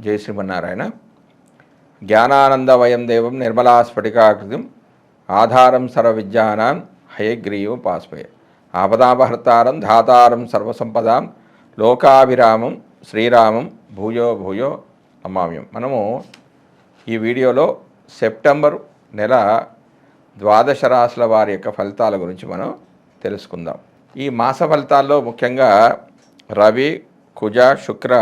జై శ్రీమన్నారాయణ. జ్ఞానానందవయం దేవం నిర్మలా స్ఫటికాకృతిం ఆధారం సర్వవిద్యానాం హయగ్రీవం పాస్పయ ఆపదాపహర్తారం ధాతారం సర్వసంపదాం లోకాభిరామం శ్రీరామం భూయో భూయో నమామ్యం. మనము ఈ వీడియోలో సెప్టెంబర్ నెల ద్వాదశ రాశుల వారి యొక్క ఫలితాల గురించి మనం తెలుసుకుందాం. ఈ మాస ఫలితాల్లో ముఖ్యంగా రవి, కుజ, శుక్ర,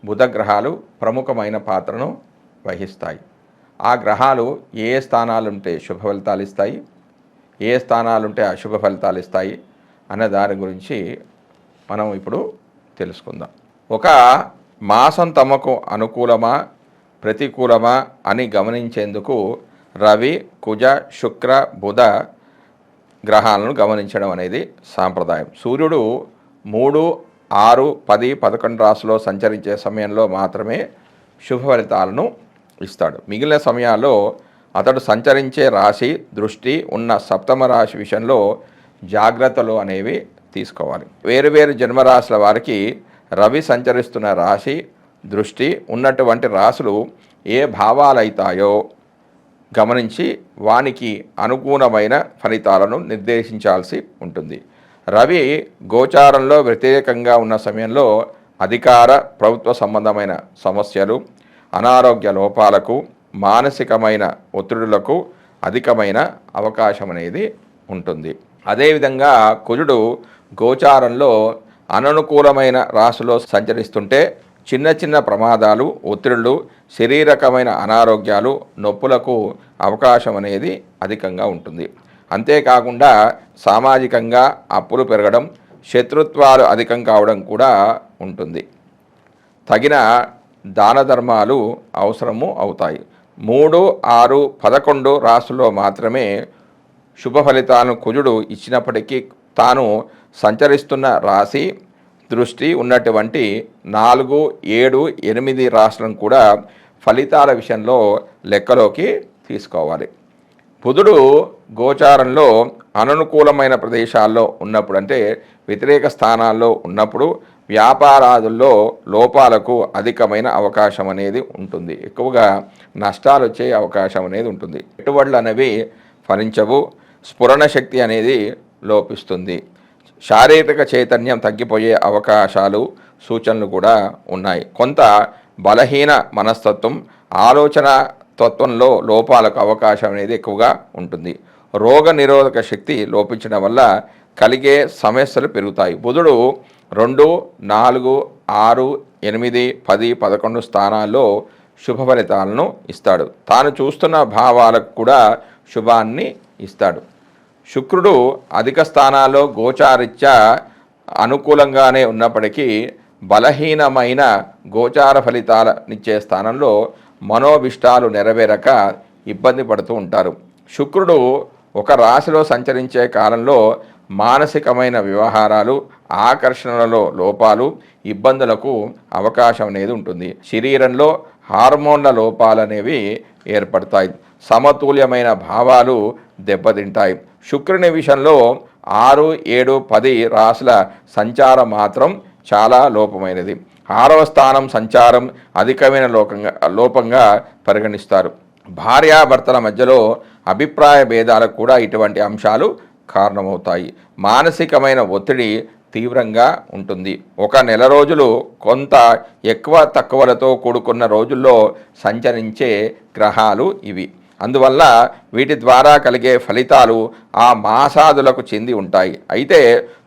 బుధ గ్రహాలు ప్రముఖమైన పాత్రను వహిస్తాయి. ఆ గ్రహాలు ఏ స్థానాలుంటే శుభ ఫలితాలు ఇస్తాయి, ఏ స్థానాలుంటే అశుభ ఫలితాలు ఇస్తాయి అనే దాని గురించి మనం ఇప్పుడు తెలుసుకుందాం. ఒక మాసం తమకు అనుకూలమా ప్రతికూలమా అని గమనించేందుకు రవి, కుజ, శుక్ర, బుధ గ్రహాలను గమనించడం అనేది సాంప్రదాయం. సూర్యుడు 3, 6, 10, 11 రాశిలో సంచరించే సమయంలో మాత్రమే శుభ ఫలితాలను ఇస్తాడు. మిగిలిన సమయాల్లో అతడు సంచరించే రాశి దృష్టి ఉన్న సప్తమ రాశి విషయంలో జాగ్రత్తలు అనేవి తీసుకోవాలి. వేరువేరు జన్మరాశుల వారికి రవి సంచరిస్తున్న రాశి దృష్టి ఉన్నటువంటి రాశులు ఏ భావాలైతాయో గమనించి వానికి అనుకూలమైన ఫలితాలను నిర్దేశించాల్సి ఉంటుంది. రవి గోచారంలో వ్యతిరేకంగా ఉన్న సమయంలో అధికార ప్రభుత్వ సంబంధమైన సమస్యలు, అనారోగ్య లోపాలకు, మానసికమైన ఒత్తిడులకు అధికమైన అవకాశం అనేది ఉంటుంది. అదేవిధంగా కుజుడు గోచారంలో అననుకూలమైన రాశిలో సంచరిస్తుంటే చిన్న చిన్న ప్రమాదాలు, ఒత్తిడులు, శరీరకమైన అనారోగ్యాలు, నొప్పులకు అవకాశం అనేది అధికంగా ఉంటుంది. అంతేకాకుండా సామాజికంగా అప్పులు పెరగడం, శత్రుత్వాలు అధికం కావడం కూడా ఉంటుంది. తగిన దాన ధర్మాలు అవసరము అవుతాయి. 3, 6, 11 రాశుల్లో మాత్రమే శుభ ఫలితాలను కుజుడు ఇచ్చినప్పటికీ తాను సంచరిస్తున్న రాశి దృష్టి ఉన్నటువంటి 4, 7, 8 రాశులను కూడా ఫలితాల విషయంలో లెక్కలోకి తీసుకోవాలి. బుధుడు గోచారంలో అననుకూలమైన ప్రదేశాల్లో ఉన్నప్పుడు, అంటే వ్యతిరేక స్థానాల్లో ఉన్నప్పుడు వ్యాపారాదుల్లో లోపాలకు అధికమైన అవకాశం అనేది ఉంటుంది. ఎక్కువగా నష్టాలు వచ్చే అవకాశం అనేది ఉంటుంది. పెట్టుబడులు అనేవి ఫలించవు, స్ఫురణ శక్తి అనేది లోపిస్తుంది, శారీరక చైతన్యం తగ్గిపోయే అవకాశాలు సూచనలు కూడా ఉన్నాయి. కొంత బలహీన మనస్తత్వం, ఆలోచన తత్వంలో లోపాలకు అవకాశం అనేది ఎక్కువగా ఉంటుంది. రోగ నిరోధక శక్తి లోపించడం వల్ల కలిగే సమస్యలు పెరుగుతాయి. బుధుడు 2, 4, 6, 8, 10, 11 స్థానాల్లో శుభ ఫలితాలను ఇస్తాడు. తాను చూస్తున్న భావాలకు కూడా శుభాన్ని ఇస్తాడు. శుక్రుడు అధిక స్థానాల్లో గోచారిత్యా అనుకూలంగానే ఉన్నప్పటికీ బలహీనమైన గోచార ఫలితాలనిచ్చే స్థానంలో మనోభిష్టాలు నెరవేరక ఇబ్బంది పడుతూ ఉంటారు. శుక్రుడు ఒక రాశిలో సంచరించే కాలంలో మానసికమైన వ్యవహారాలు, ఆకర్షణలలో లోపాలు, ఇబ్బందులకు అవకాశం అనేది ఉంటుంది. శరీరంలో హార్మోన్ల లోపాలు అనేవి ఏర్పడతాయి. సమతుల్యమైన భావాలు దెబ్బతింటాయి. శుక్రుని విషయంలో 6, 7, 10 రాశుల సంచారం మాత్రం చాలా లోపమైనది. 6వ స్థానం సంచారం అధికమైన లోపంగా పరిగణిస్తారు. భార్యాభర్తల మధ్యలో అభిప్రాయ భేదాలకు కూడా ఇటువంటి అంశాలు కారణమవుతాయి. మానసికమైన ఒత్తిడి తీవ్రంగా ఉంటుంది. ఒక నెల రోజులు కొంత ఎక్కువ తక్కువలతో కూడుకున్న రోజుల్లో సంచరించే గ్రహాలు ఇవి. అందువల్ల వీటి ద్వారా కలిగే ఫలితాలు ఆ మాసాదులకు చెంది ఉంటాయి. అయితే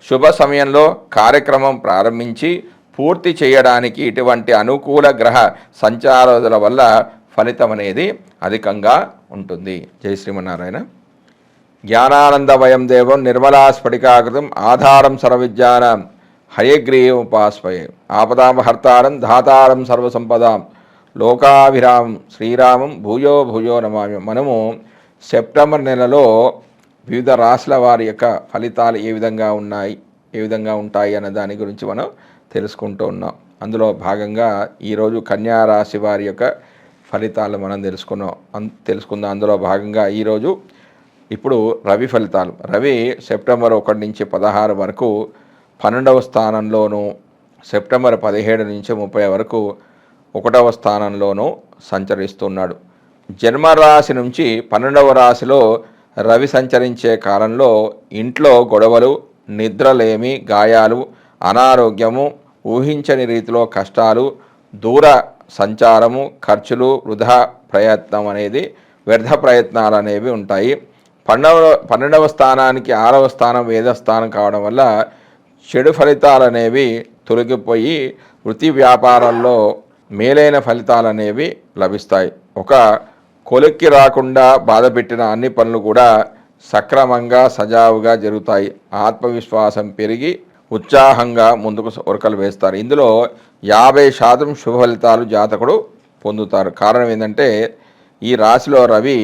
శుభ సమయంలో కార్యక్రమం ప్రారంభించి పూర్తి చేయడానికి ఇటువంటి అనుకూల గ్రహ సంచారాల వల్ల ఫలితం అనేది అధికంగా ఉంటుంది. జై శ్రీమన్నారాయణ. జ్ఞానానందవయం దేవం నిర్మలా స్ఫటికాకృతిం ఆధారం సర్వవిద్యానాం హయగ్రీవం ఉపాస్మయే ఆపదాపహర్తారం ధాతారం సర్వసంపదాం లోకాభిరామం శ్రీరామం భూయో భూయో నమామ్యం. మనము సెప్టెంబర్ నెలలో వివిధ రాశుల వారి యొక్క ఫలితాలు ఏ విధంగా ఉంటాయి అనే దాని గురించి మనం తెలుసుకుంటూ ఉన్నాం. అందులో భాగంగా ఈరోజు కన్యా రాశి వారి యొక్క ఫలితాలు మనం తెలుసుకుందాం. అందులో భాగంగా ఈరోజు ఇప్పుడు రవి ఫలితాలు. రవి సెప్టెంబర్ 1 నుంచి 16 వరకు 12వ స్థానంలోను, సెప్టెంబర్ 17 నుంచి 30 వరకు 1వ స్థానంలోనూ సంచరిస్తున్నాడు. జన్మరాశి నుంచి 12వ రాశిలో రవి సంచరించే కాలంలో ఇంట్లో గొడవలు, నిద్రలేమి, గాయాలు, అనారోగ్యము, ఊహించని రీతిలో కష్టాలు, దూర సంచారము, ఖర్చులు, వృధా ప్రయత్నం అనేది వ్యర్థ ప్రయత్నాలు అనేవి ఉంటాయి. 12వ స్థానానికి 6వ స్థానం వేదస్థానం కావడం వల్ల చెడు ఫలితాలు అనేవి తొలగిపోయి వృత్తి వ్యాపారాల్లో మేలైన ఫలితాలు అనేవి లభిస్తాయి. ఒక కొలిక్కి రాకుండా బాధపెట్టిన అన్ని పనులు కూడా సక్రమంగా సజావుగా జరుగుతాయి. ఆత్మవిశ్వాసం పెరిగి ఉత్సాహంగా ముందుకు ఉరకలు వేస్తారు. ఇందులో 50% శుభ ఫలితాలు జాతకుడు పొందుతారు. కారణం ఏంటంటే ఈ రాశిలో రవి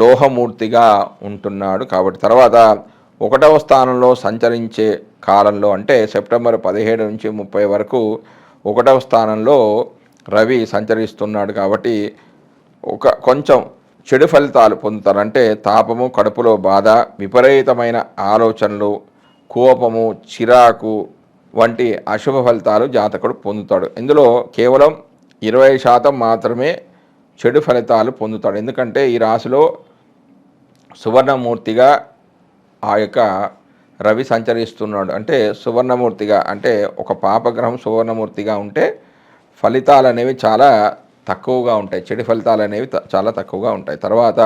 లోహమూర్తిగా ఉంటున్నాడు కాబట్టి. తర్వాత 1వ స్థానంలో సంచరించే కాలంలో అంటే సెప్టెంబర్ 17 నుంచి 30 వరకు 1వ స్థానంలో రవి సంచరిస్తున్నాడు కాబట్టి కొంచెం చెడు ఫలితాలు పొందుతారు. అంటే తాపము, కడుపులో బాధ, విపరీతమైన ఆలోచనలు, కోపము, చిరాకు వంటి అశుభ ఫలితాలు జాతకుడు పొందుతాడు. ఇందులో కేవలం 20% మాత్రమే చెడు ఫలితాలు పొందుతాడు. ఎందుకంటే ఈ రాశిలో సువర్ణమూర్తిగా ఆ యొక్క రవి సంచరిస్తున్నాడు. అంటే సువర్ణమూర్తిగా అంటే ఒక పాపగ్రహం సువర్ణమూర్తిగా ఉంటే ఫలితాలు అనేవి చాలా తక్కువగా ఉంటాయి. చెడు ఫలితాలు అనేవి చాలా తక్కువగా ఉంటాయి. తర్వాత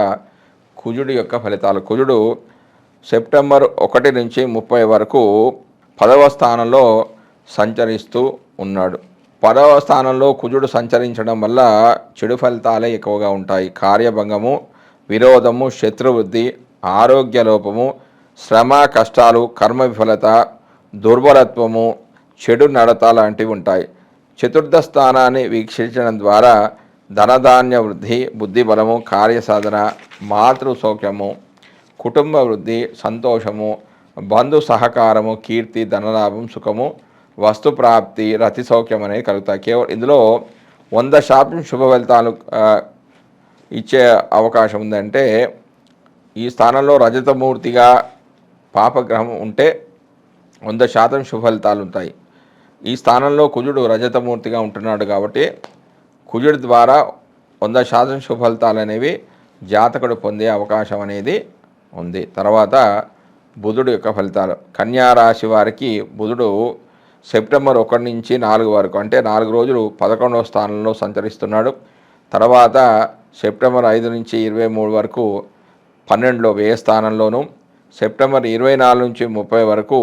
కుజుడి యొక్క ఫలితాలు. కుజుడు సెప్టెంబర్ 1 నుంచి 30 వరకు 10వ స్థానంలో సంచరిస్తూ ఉన్నాడు. 10వ స్థానంలో కుజుడు సంచరించడం వల్ల చెడు ఫలితాలే ఎక్కువగా ఉంటాయి. కార్యభంగము, విరోధము, శత్రువృద్ధి, ఆరోగ్య లోపము, శ్రమ, కష్టాలు, కర్మ విఫలత, దుర్బలత్వము, చెడు నడత లాంటివి ఉంటాయి. చతుర్థ స్థానాన్ని వీక్షించడం ద్వారా ధనధాన్య వృద్ధి, బుద్ధి బలము, కార్యసాధన, మాతృ సౌఖ్యము, కుటుంబ వృద్ధి, సంతోషము, బంధు సహకారము, కీర్తి, ధనలాభం, సుఖము, వస్తు ప్రాప్తి, రతి సౌఖ్యం అనేవి కలుగుతాయి. కేవలం ఇందులో 100% శుభ ఫలితాలు ఇచ్చే అవకాశం ఉందంటే ఈ స్థానంలో రజతమూర్తిగా పాపగ్రహం ఉంటే 100% శుభ ఫలితాలు ఉంటాయి. ఈ స్థానంలో కుజుడు రజతమూర్తిగా ఉంటున్నాడు కాబట్టి కుజుడి ద్వారా 100% శుభ ఫలితాలు అనేవి జాతకుడు పొందే అవకాశం అనేది ఉంది. తర్వాత బుధుడు యొక్క ఫలితాలు. కన్యా రాశి వారికి బుధుడు సెప్టెంబర్ 1 నుంచి 4 వరకు అంటే 4 రోజులు 11వ స్థానంలో సంచరిస్తున్నాడు. తర్వాత సెప్టెంబర్ 5 నుంచి 23 వరకు 12లో వ్యయ స్థానంలోను, సెప్టెంబర్ 24 నుంచి 30 వరకు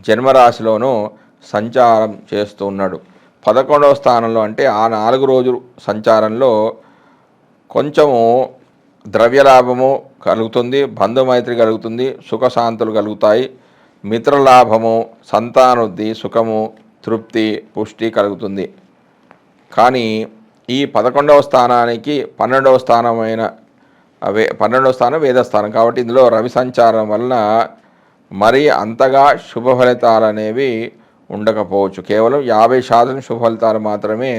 జన్మరాశిలోనూ సంచారం చేస్తూ ఉన్నాడు. 11వ స్థానంలో అంటే ఆ 4 రోజులు సంచారంలో కొంచెము ద్రవ్యలాభము కలుగుతుంది, బంధుమైత్రి కలుగుతుంది, సుఖశాంతులు కలుగుతాయి, మిత్రలాభము, సంతానవృద్ధి, సుఖము, తృప్తి, పుష్టి కలుగుతుంది. కానీ ఈ 11వ స్థానానికి 12వ స్థానమైన 12వ స్థానం వేదస్థానం కాబట్టి ఇందులో రవి సంచారం వలన మరీ అంతగా శుభ ఫలితాలు అనేవి ఉండకపోవచ్చు. కేవలం 50% శుభ ఫలితాలు మాత్రమే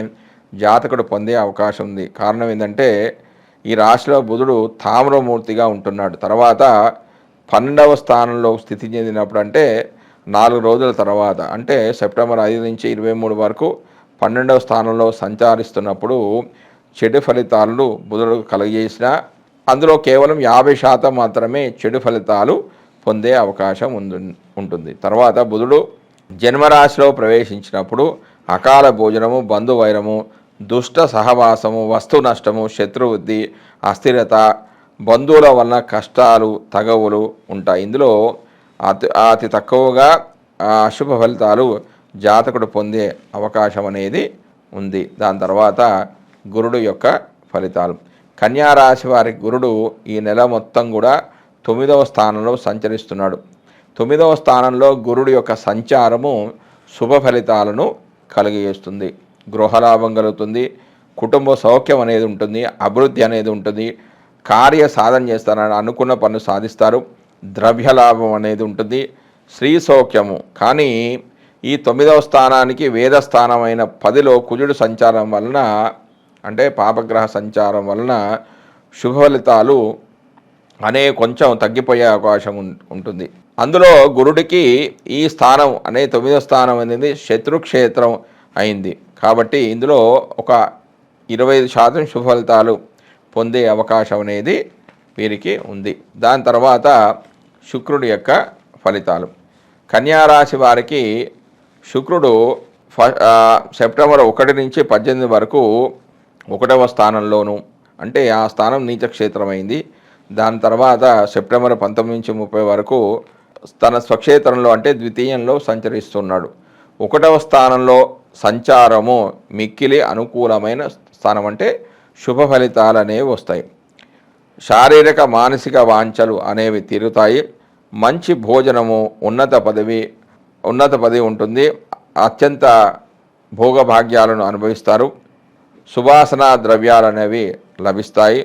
జాతకుడు పొందే అవకాశం ఉంది. కారణం ఏంటంటే ఈ రాశిలో బుధుడు తామ్రమూర్తిగా ఉంటున్నాడు. తర్వాత 12వ స్థానంలో స్థితి చెందినప్పుడు అంటే 4 రోజుల తర్వాత అంటే సెప్టెంబర్ 5 నుంచి 23 వరకు 12వ స్థానంలో సంచరిస్తున్నప్పుడు చెడు ఫలితాలను బుధుడు కలుగజేసిన అందులో కేవలం 50% మాత్రమే చెడు ఫలితాలు పొందే అవకాశం ఉంటుంది. తర్వాత బుధుడు జన్మరాశిలో ప్రవేశించినప్పుడు అకాల భోజనము, బంధువైరము, దుష్ట సహవాసము, వస్తు నష్టము, శత్రువృద్ధి, అస్థిరత, బంధువుల వలన కష్టాలు, తగవులు ఉంటాయి. ఇందులో అతి తక్కువగా అశుభ ఫలితాలు జాతకుడు పొందే అవకాశం అనేది ఉంది. దాని తర్వాత గురుడు యొక్క ఫలితాలు. కన్యారాశి వారి గురుడు ఈ నెల మొత్తం కూడా 9వ స్థానంలో సంచరిస్తున్నాడు. 9వ స్థానంలో గురుడు యొక్క సంచారము శుభ ఫలితాలను కలిగజేస్తుంది. గృహలాభం కలుగుతుంది, కుటుంబ సౌఖ్యం అనేది ఉంటుంది, అభివృద్ధి అనేది ఉంటుంది, కార్య సాధన చేస్తారని అనుకున్న పనులు సాధిస్తారు, ద్రవ్యలాభం అనేది ఉంటుంది, స్త్రీ సౌఖ్యము. కానీ ఈ 9వ స్థానానికి వేదస్థానమైన 10లో కుజుడు సంచారం వలన అంటే పాపగ్రహ సంచారం వలన శుభ ఫలితాలు కొంచెం తగ్గిపోయే అవకాశం ఉంటుంది. అందులో గురుడికి ఈ స్థానం అనే 9వ స్థానం అనేది శత్రుక్షేత్రం అయింది. కాబట్టి ఇందులో ఒక 25% శుభ ఫలితాలు పొందే అవకాశం అనేది వీరికి ఉంది. దాని తర్వాత శుక్రుడి యొక్క ఫలితాలు. కన్యారాశి వారికి శుక్రుడు సెప్టెంబర్ 1 నుంచి 18 వరకు 1వ స్థానంలోను, అంటే ఆ స్థానం నీచక్షేత్రమైంది. దాని తర్వాత సెప్టెంబర్ 19 నుంచి 30 వరకు తన స్వక్షేత్రంలో అంటే ద్వితీయంలో సంచరిస్తున్నాడు. 1వ స్థానంలో సంచారము మిక్కిలి అనుకూలమైన స్థానం, అంటే శుభ ఫలితాలు అనేవి వస్తాయి. శారీరక మానసిక వాంఛలు అనేవి తీరుతాయి. మంచి భోజనము, ఉన్నత పదవి ఉంటుంది. అత్యంత భోగభాగ్యాలను అనుభవిస్తారు. సువాసన ద్రవ్యాలు అనేవి లభిస్తాయి.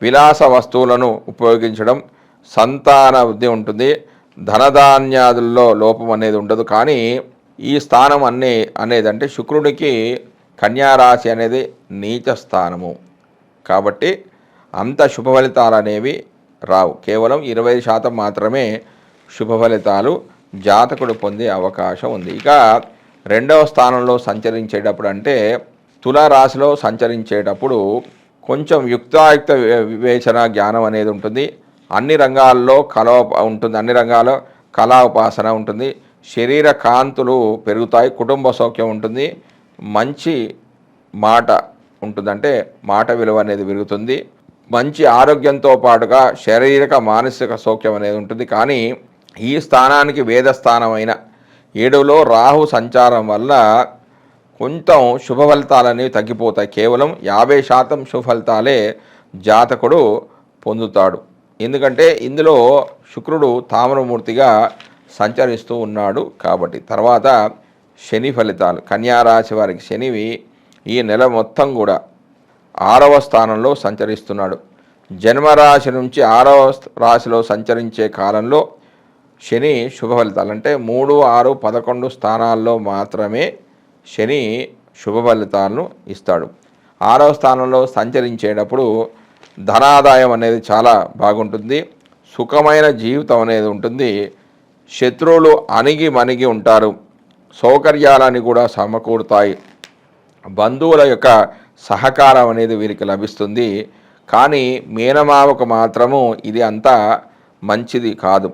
విలాస వస్తువులను ఉపయోగించడం, సంతాన వృద్ధి ఉంటుంది. ధనధాన్యాదుల్లో లోపం అనేది ఉండదు. కానీ ఈ స్థానం అనేది అంటే శుక్రుడికి కన్యారాశి అనేది నీచ స్థానము కాబట్టి అంత శుభ ఫలితాలు అనేవి రావు. కేవలం 20% మాత్రమే శుభ ఫలితాలు జాతకుడు పొందే అవకాశం ఉంది. ఇక 2వ స్థానంలో సంచరించేటప్పుడు అంటే తులారాశిలో సంచరించేటప్పుడు కొంచెం యుక్తాయుక్త వివేచన జ్ఞానం అనేది ఉంటుంది. అన్ని రంగాల్లో అన్ని రంగాల్లో కళా ఉపాసన ఉంటుంది. శరీర కాంతులు పెరుగుతాయి. కుటుంబ సౌఖ్యం ఉంటుంది. మంచి మాట ఉంటుంది, అంటే మాట విలువ అనేది పెరుగుతుంది. మంచి ఆరోగ్యంతో పాటుగా శారీరక మానసిక సౌఖ్యం అనేది ఉంటుంది. కానీ ఈ స్థానానికి వేదస్థానమైన 7లో రాహు సంచారం వల్ల కొంచెం శుభ ఫలితాలు అనేవి తగ్గిపోతాయి. కేవలం 50% శుభ ఫలితాలే జాతకుడు పొందుతాడు. ఎందుకంటే ఇందులో శుక్రుడు తామ్రమూర్తిగా సంచరిస్తూ ఉన్నాడు కాబట్టి. తర్వాత శని ఫలితాలు. కన్యారాశి వారికి శనివి ఈ నెల మొత్తం కూడా 6వ స్థానంలో సంచరిస్తున్నాడు. జన్మరాశి నుంచి 6వ రాశిలో సంచరించే కాలంలో శని శుభ ఫలితాలు, అంటే 3, 6, 11 స్థానాల్లో మాత్రమే శని శుభ ఫలితాలను ఇస్తాడు. 6వ స్థానంలో సంచరించేటప్పుడు ధనాదాయం అనేది చాలా బాగుంటుంది. సుఖమైన జీవితం అనేది ఉంటుంది. శత్రువులు అణిగి ఉంటారు. సౌకర్యాలని కూడా సమకూరుతాయి. బంధువుల యొక్క సహకారం అనేది వీరికి లభిస్తుంది. కానీ మీనమావకు మాత్రము ఇది అంతా మంచిది కాదు.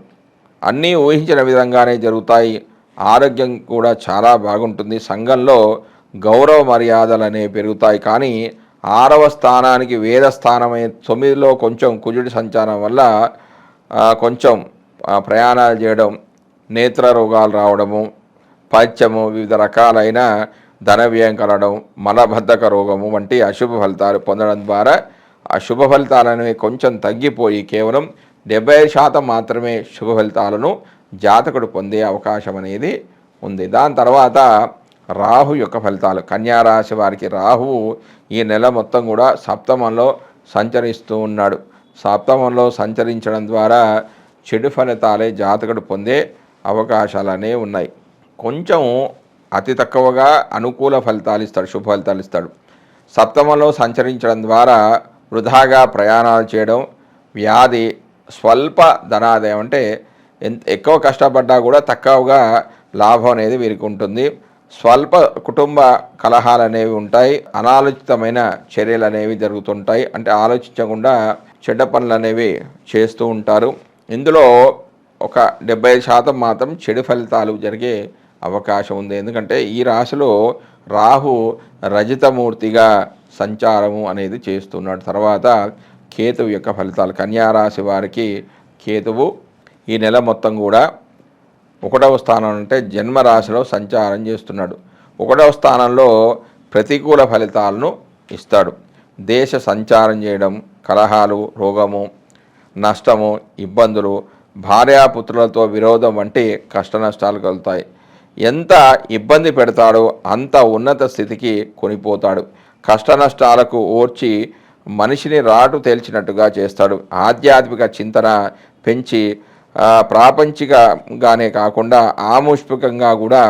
అన్నీ ఊహించిన విధంగానే జరుగుతాయి. ఆరోగ్యం కూడా చాలా బాగుంటుంది. సంఘంలో గౌరవ మర్యాదలు అనేవి పెరుగుతాయి. కానీ 6వ స్థానానికి వేదస్థానమైన 9లో కొంచెం కుజుడి సంచారం వల్ల కొంచెం ప్రయాణాలు చేయడం, నేత్ర రోగాలు రావడము, పైత్యము, వివిధ రకాలైన ధన వ్యయం కలగడం, మలబద్ధక రోగము వంటి అశుభ ఫలితాలు పొందడం ద్వారా అశుభ ఫలితాలు అనేవి కొంచెం తగ్గిపోయి కేవలం 70% మాత్రమే శుభ ఫలితాలను జాతకుడు పొందే అవకాశం అనేది ఉంది. దాని తర్వాత రాహు యొక్క ఫలితాలు. కన్యారాశి వారికి రాహువు ఈ నెల మొత్తం కూడా సప్తమంలో సంచరిస్తూ ఉన్నాడు. సప్తమంలో సంచరించడం ద్వారా చెడు ఫలితాలే జాతకుడు పొందే అవకాశాలనే ఉన్నాయి. కొంచెం అతి తక్కువగా అనుకూల ఫలితాలు ఇస్తాడు, శుభ ఫలితాలు ఇస్తాడు. సప్తమంలో సంచరించడం ద్వారా వృధాగా ప్రయాణాలు చేయడం, వ్యాధి, స్వల్ప ధనాదాయం, అంటే ఎక్కువ కష్టపడ్డా కూడా తక్కువగా లాభం అనేది వీరికి ఉంటుంది. స్వల్ప కుటుంబ కలహాలు అనేవి ఉంటాయి. అనాలోచితమైన చర్యలు అనేవి జరుగుతుంటాయి. అంటే ఆలోచించకుండా చెడ్డ పనులు అనేవి చేస్తూ ఉంటారు. ఇందులో ఒక 70% మాత్రం చెడు ఫలితాలు జరిగే అవకాశం ఉంది. ఎందుకంటే ఈ రాశిలో రాహు రజితమూర్తిగా సంచారము అనేది చేస్తున్నాడు. తర్వాత కేతువు యొక్క ఫలితాలు. కన్యారాశి వారికి కేతువు ఈ నెల మొత్తం కూడా 1వ స్థానం, అంటే జన్మరాశిలో సంచారం చేస్తున్నాడు. 1వ స్థానంలో ప్రతికూల ఫలితాలను ఇస్తాడు. దేశ సంచారం చేయడం, కలహాలు, రోగము, నష్టము, ఇబ్బందులు, భార్యాపుత్రులతో విరోధం వంటి కష్ట నష్టాలు కలుగుతాయి. ఎంత ఇబ్బంది పెడతాడో అంత ఉన్నత స్థితికి కొనిపోతాడు. కష్ట నష్టాలకు ఓర్చి మనిషిని రాటు తేల్చినట్టుగా చేస్తాడు. ఆధ్యాత్మిక చింతన పెంచి ప్రాపంచికగానే కాకుండా ఆముష్మికంగా కూడా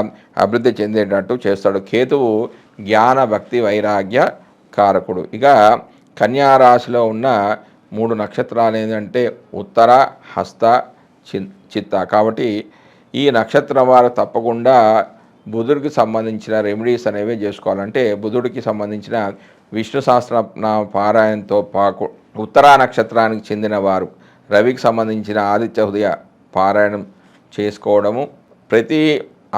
అభివృద్ధి చెందేటట్టు చేస్తాడు. కేతువు జ్ఞాన, భక్తి, వైరాగ్య కారకుడు. ఇక కన్యారాశిలో ఉన్న 3 నక్షత్రాలు ఏంటంటే ఉత్తర, హస్త, చిత్త. కాబట్టి ఈ నక్షత్రం వారు తప్పకుండా బుధుడికి సంబంధించిన రెమెడీస్ అనేవి చేసుకోవాలంటే బుధుడికి సంబంధించిన విష్ణు పారాయణంతో పాకు ఉత్తరా నక్షత్రానికి చెందిన వారు రవికి సంబంధించిన ఆదిత్య హృదయ పారాయణం చేసుకోవడము, ప్రతి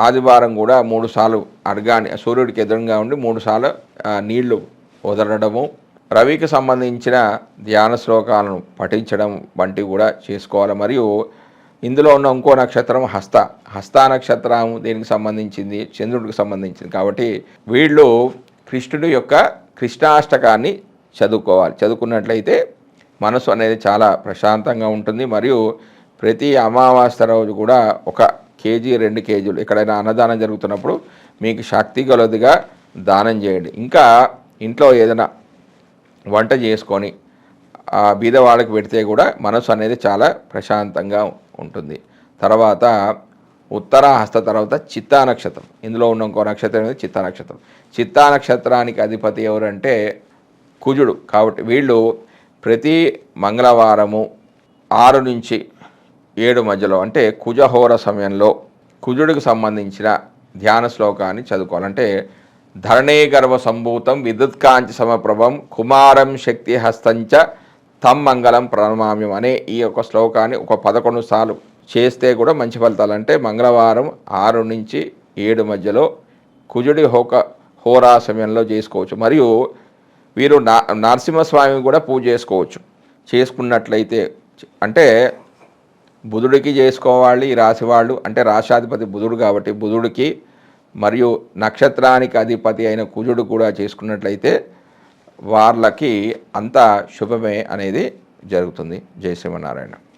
ఆదివారం కూడా 3 సార్లు అర్ఘాన్ని సూర్యుడికి ఎదురుగా ఉండి 3 సార్లు నీళ్లు వదలడము, రవికి సంబంధించిన ధ్యాన శ్లోకాలను పఠించడం వంటివి కూడా చేసుకోవాలి. మరియు ఇందులో ఉన్న ఇంకో నక్షత్రం హస్త నక్షత్రం దీనికి సంబంధించింది, చంద్రుడికి సంబంధించింది కాబట్టి వీళ్ళు కృష్ణుడి యొక్క కృష్ణాష్టకాన్ని చదువుకోవాలి. చదువుకున్నట్లయితే మనసు అనేది చాలా ప్రశాంతంగా ఉంటుంది. మరియు ప్రతి అమావాస్య రోజు కూడా 1 కేజీ 2 కేజీలు ఎక్కడైనా అన్నదానం జరుగుతున్నప్పుడు మీకు శక్తి కొలదిగా దానం చేయండి. ఇంకా ఇంట్లో ఏదైనా వంట చేసుకొని బీదవాళ్ళకి పెడితే కూడా మనసు అనేది చాలా ప్రశాంతంగా ఉంటుంది. తర్వాత ఉత్తరాహస్త తర్వాత చిత్తా నక్షత్రం, ఇందులో ఉన్న ఇంకో నక్షత్రం అనేది చిత్తా నక్షత్రం. చిత్తా నక్షత్రానికి అధిపతి ఎవరంటే కుజుడు. కాబట్టి వీళ్ళు ప్రతి మంగళవారము 6 నుంచి 7 మధ్యలో అంటే కుజహోర సమయంలో కుజుడికి సంబంధించిన ధ్యాన శ్లోకాన్ని చదువుకోవాలంటే ధరణే గర్భ సంభూతం విద్యుత్కాంతి సమప్రభం కుమారం శక్తి హస్తంచ తం మంగళం ప్రణమామ్యం అనే ఈ యొక్క శ్లోకాన్ని 11 సార్లు చేస్తే కూడా మంచి ఫలితాలు. అంటే మంగళవారం 6 నుంచి 7 మధ్యలో కుజుడి హోరా సమయంలో చేసుకోవచ్చు. మరియు వీరు నరసింహస్వామి కూడా పూజ చేసుకోవచ్చు. చేసుకున్నట్లయితే అంటే బుధుడికి చేసుకోవాలి ఈ రాశి వాళ్ళు, అంటే రాశాధిపతి బుధుడు కాబట్టి బుధుడికి మరియు నక్షత్రానికి అధిపతి అయిన కుజుడు కూడా చేసుకున్నట్లయితే వాళ్ళకి అంతా శుభమే అనేది జరుగుతుంది. జై శ్రీమన్నారాయణ.